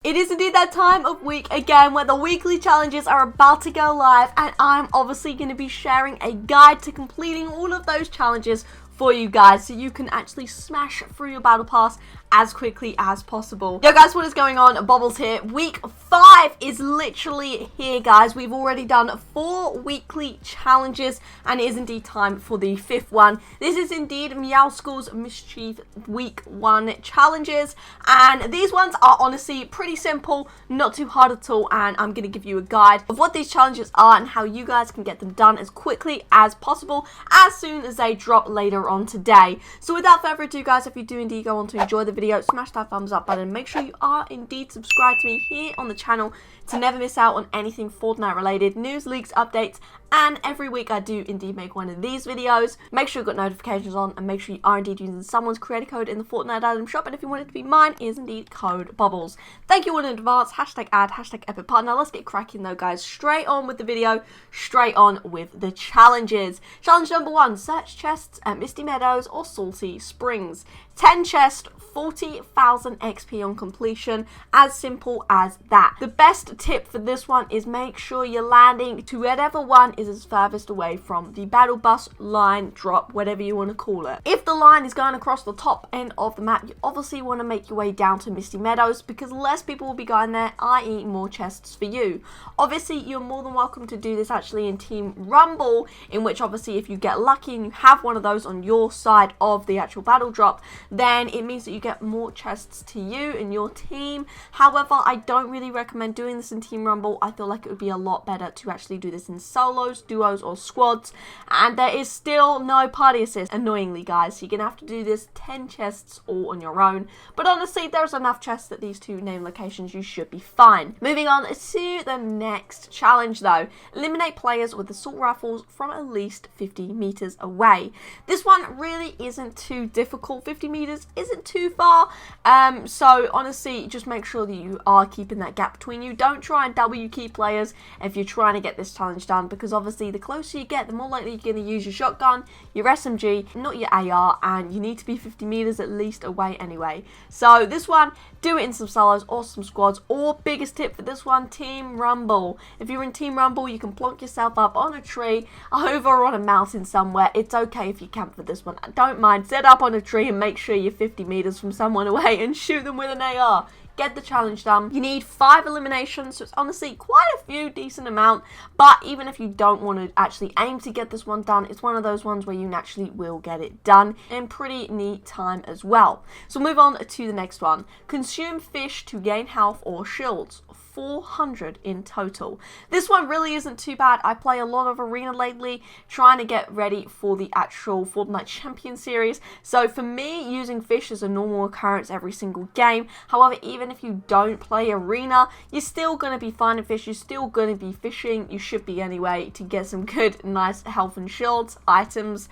It is indeed that time of week again where the weekly challenges are about to go live, and I'm obviously going to be sharing a guide to completing all of those challenges for you guys so you can actually smash through your battle pass as quickly as possible. Yo guys, what is going on? Bobblez here. Week 5 is literally here, guys. We've already done 4 weekly challenges and it is indeed time for the 5th one. This is indeed Meowscles Mischief week 1 challenges, and these ones are honestly pretty simple, not too hard at all, and I'm going to give you a guide of what these challenges are and how you guys can get them done as quickly as possible as soon as they drop later on today. So without further ado, guys, if you do indeed go on to enjoy the video, smash that thumbs up button. Make sure you are indeed subscribed to me here on the channel to never miss out on anything Fortnite related, news, leaks, updates, and every week I do indeed make one of these videos. Make sure you've got notifications on and make sure you are indeed using someone's creator code in the Fortnite item shop, and if you want it to be mine, it is indeed code Bobblez. Thank you all in advance. Hashtag ad, hashtag epic part. Now let's get cracking though, guys. Straight on with the video, straight on with the challenges. Challenge number 1, search chests at Misty Meadows or Salty Springs. 10 chests, 40,000 XP on completion, as simple as that. The best tip for this one is make sure you're landing to whatever one is as furthest away from the battle bus, line, drop, whatever you want to call it. If the line is going across the top end of the map, you obviously want to make your way down to Misty Meadows because less people will be going there, i.e. more chests for you. Obviously, you're more than welcome to do this actually in Team Rumble, in which obviously if you get lucky and you have one of those on your side of the actual battle drop, then it means that you get more chests to you and your team. However, I don't really recommend doing this in Team Rumble. I feel like it would be a lot better to actually do this in solos, duos, or squads, and there is still no party assist, annoyingly, guys. So you're gonna have to do this 10 chests all on your own, but honestly, there's enough chests at these 2 named locations. You should be fine. Moving on to the next challenge though, eliminate players with assault rifles from at least 50 meters away. This one really isn't too difficult. 50 meters isn't too far, so honestly, just make sure that you are keeping that gap between you. Don't try and W key players if you're trying to get this challenge done, because obviously the closer you get, the more likely you're going to use your shotgun, your SMG, not your AR, and you need to be 50 meters at least away anyway. So this one, do it in some solos or some squads, or biggest tip for this one, Team Rumble. If you're in Team Rumble, you can plonk yourself up on a tree, over on a mountain somewhere. It's okay if you camp for this one. I don't mind. Set up on a tree and make sure you're 50 meters from someone away and shoot them with an AR. Get the challenge done. You need 5 eliminations, so it's honestly quite a few, decent amount, but even if you don't want to actually aim to get this one done, it's one of those ones where you naturally will get it done in pretty neat time as well. So move on to the next one. Consume fish to gain health or shields. 400 in total. This one really isn't too bad. I play a lot of arena lately, trying to get ready for the actual Fortnite Champion series. So for me, using fish is a normal occurrence every single game. However, even if you don't play arena, you're still going to be finding fish. You're still going to be fishing. You should be anyway, to get some good, nice health and shields items.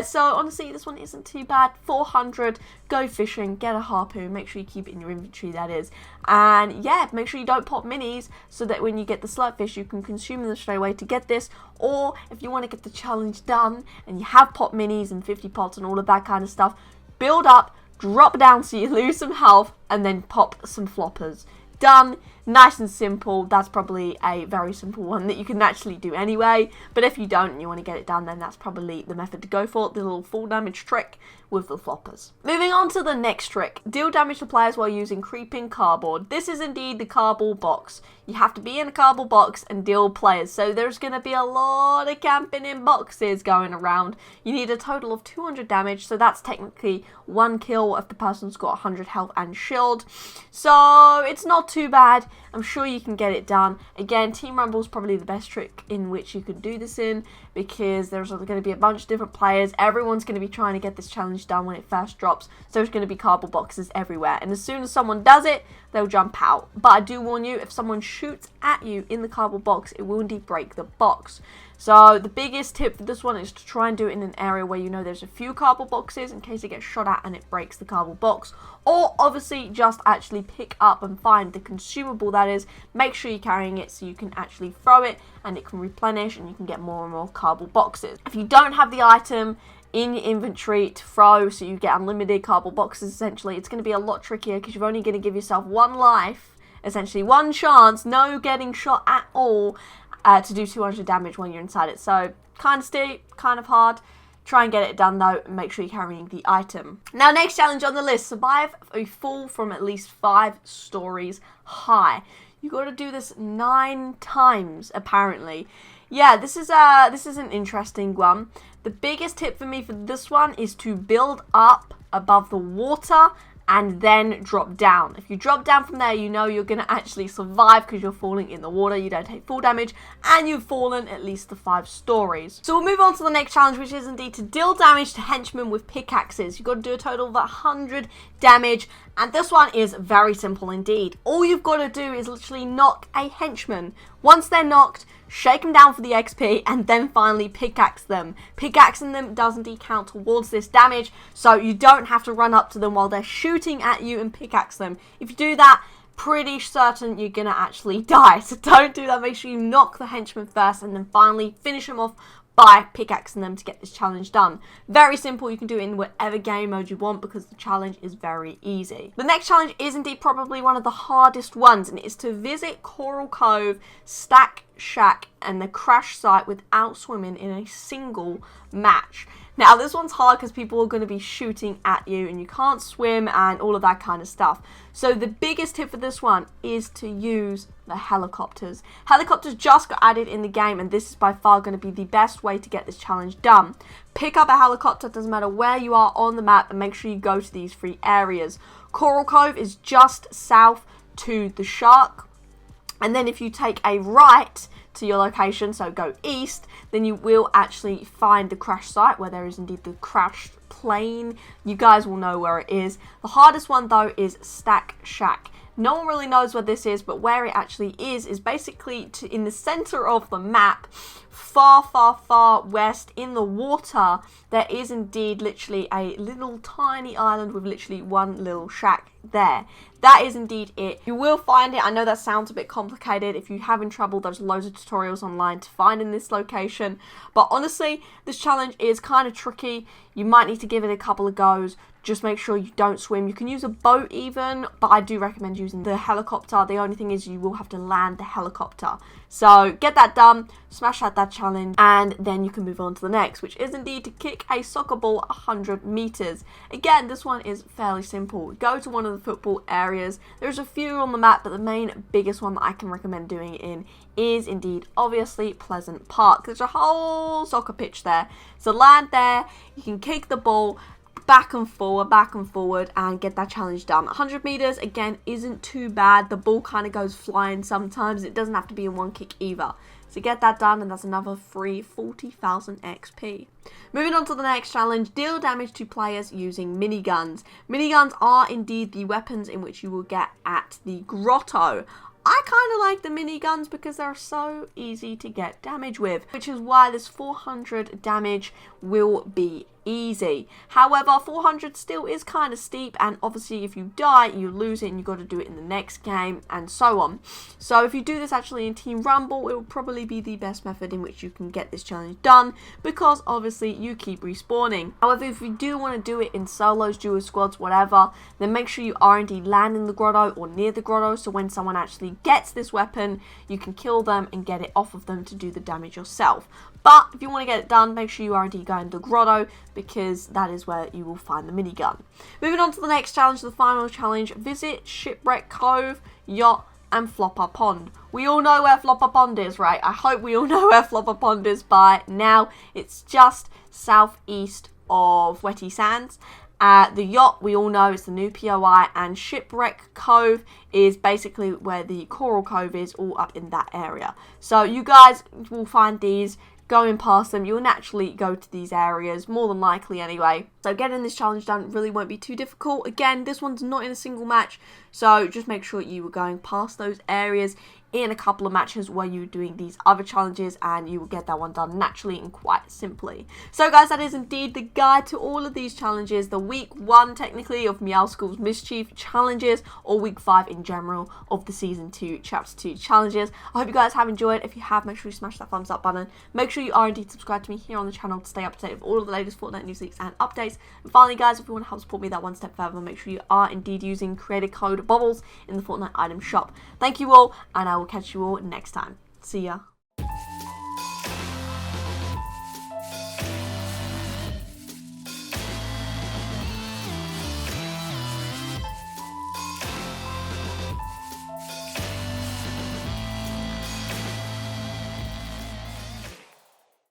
So honestly, this one isn't too bad. 400. Go fishing. Get a harpoon. Make sure you keep it in your inventory, that is. And yeah, make sure you don't pop minis, so that when you get the slugfish you can consume them straight away to get this. Or if you want to get the challenge done and you have pop minis and 50 pots and all of that kind of stuff, build up, drop down so you lose some health, and then pop some floppers. Done. Nice and simple. That's probably a very simple one that you can actually do anyway, but if you don't and you want to get it done, then that's probably the method to go for, the little full damage trick with the floppers. Moving on to the next trick. Deal damage to players while using creeping cardboard. This is indeed the cardboard box. You have to be in a cardboard box and deal players, so there's going to be a lot of camping in boxes going around. You need a total of 200 damage, so that's technically 1 kill if the person's got 100 health and shield. So it's not too bad. I'm sure you can get it done. Again, Team Rumble is probably the best trick in which you could do this in, because there's going to be a bunch of different players. Everyone's going to be trying to get this challenge done when it first drops, so there's going to be cardboard boxes everywhere, and as soon as someone does it, they'll jump out. But I do warn you, if someone shoots at you in the cardboard box, it will indeed break the box. So the biggest tip for this one is to try and do it in an area where you know there's a few cardboard boxes in case it gets shot at and it breaks the cardboard box. Or obviously just actually pick up and find the consumable, that is. Make sure you're carrying it so you can actually throw it and it can replenish and you can get more and more cardboard boxes. If you don't have the item in your inventory to throw, so you get unlimited cardboard boxes essentially, it's going to be a lot trickier because you're only going to give yourself 1 life essentially one chance, no getting shot at all, to do 200 damage when you're inside it. So kind of steep, kind of hard. Try and get it done though, and make sure you're carrying the item. Now, next challenge on the list, survive a fall from at least 5 stories high. You got to do this 9 times apparently. Yeah, this is an interesting one. The biggest tip for me for this one is to build up above the water and then drop down. If you drop down from there, you know you're going to actually survive because you're falling in the water, you don't take full damage, and you've fallen at least the 5 stories. So we'll move on to the next challenge, which is indeed to deal damage to henchmen with pickaxes. You've got to do a total of 100 damage, and this one is very simple indeed. All you've got to do is literally knock a henchman. Once they're knocked, shake them down for the XP, and then finally pickaxe them. Pickaxing them does indeed count towards this damage, so you don't have to run up to them while they're shooting at you and pickaxe them. If you do that, pretty certain you're gonna actually die, so don't do that. Make sure you knock the henchman first and then finally finish them off by pickaxing them to get this challenge done. Very simple, you can do it in whatever game mode you want because the challenge is very easy. The next challenge is indeed probably one of the hardest ones, and it is to visit Coral Cove, Stack Shack and the crash site without swimming in a single match. Now this one's hard because people are going to be shooting at you and you can't swim and all of that kind of stuff. So the biggest tip for this one is to use the helicopters. Helicopters just got added in the game, and this is by far going to be the best way to get this challenge done. Pick up a helicopter, doesn't matter where you are on the map, and make sure you go to these 3 areas. Coral Cove is just south to the shark. And then if you take a right to your location, so go east, then you will actually find the crash site where there is indeed the crashed plane. You guys will know where it is. The hardest one though is Stack Shack. No one really knows where this is, but where it actually is basically in the center of the map, far, far, far west in the water. There is indeed literally a little tiny island with literally one little shack there. That is indeed it. You will find it. I know that sounds a bit complicated. If you're having trouble, there's loads of tutorials online to find in this location. But honestly, this challenge is kind of tricky. You might need to give it a couple of goes. Just make sure you don't swim. You can use a boat even, but I do recommend using the helicopter. The only thing is you will have to land the helicopter. So get that done, smash out that challenge, and then you can move on to the next, which is indeed to kick a soccer ball 100 meters. Again, this one is fairly simple. Go to one of the football areas. There's a few on the map, but the main biggest one that I can recommend doing it in is indeed obviously Pleasant Park. There's a whole soccer pitch there. So land there, you can kick the ball back and forward, and get that challenge done. 100 meters, again, isn't too bad. The ball kind of goes flying sometimes. It doesn't have to be in one kick either. So get that done, and that's another free 40,000 XP. Moving on to the next challenge, deal damage to players using miniguns. Miniguns are indeed the weapons in which you will get at the grotto. I kind of like the miniguns because they're so easy to get damage with, which is why this 400 damage will be easy. However, 400 still is kind of steep, and obviously if you die, you lose it and you've got to do it in the next game and so on. So if you do this actually in Team Rumble, it will probably be the best method in which you can get this challenge done, because obviously you keep respawning. However, if you do want to do it in solos, duo squads, whatever, then make sure you are indeed landing the grotto or near the grotto, so when someone actually gets this weapon, you can kill them and get it off of them to do the damage yourself. But if you want to get it done, make sure you are indeed going to the grotto, because that is where you will find the minigun. Moving on to the next challenge, the final challenge, visit Shipwreck, Cove, Yacht and Flopper Pond. We all know where Flopper Pond is, right? I hope we all know where Flopper Pond is by now. It's just southeast of Wetty Sands. The yacht, we all know, is the new POI, and Shipwreck Cove is basically where the Coral Cove is, all up in that area. So you guys will find these going past them. You'll naturally go to these areas, more than likely anyway. So getting this challenge done really won't be too difficult. Again, this one's not in a single match, so just make sure you are going past those areas in a couple of matches where you're doing these other challenges, and you will get that one done naturally and quite simply. So guys, that is indeed the guide to all of these challenges, the week 1 technically of Meowscles Mischief challenges, or week 5 in general of the season 2 chapter 2 challenges. I hope you guys have enjoyed. If you have, make sure you smash that thumbs up button. Make sure you are indeed subscribed to me here on the channel to stay up to date with all of the latest Fortnite news, leaks and updates. And finally guys, if you want to help support me that one step further, make sure you are indeed using creator code code Bobblez in the Fortnite item shop. Thank you all, and I will catch you all next time. See ya.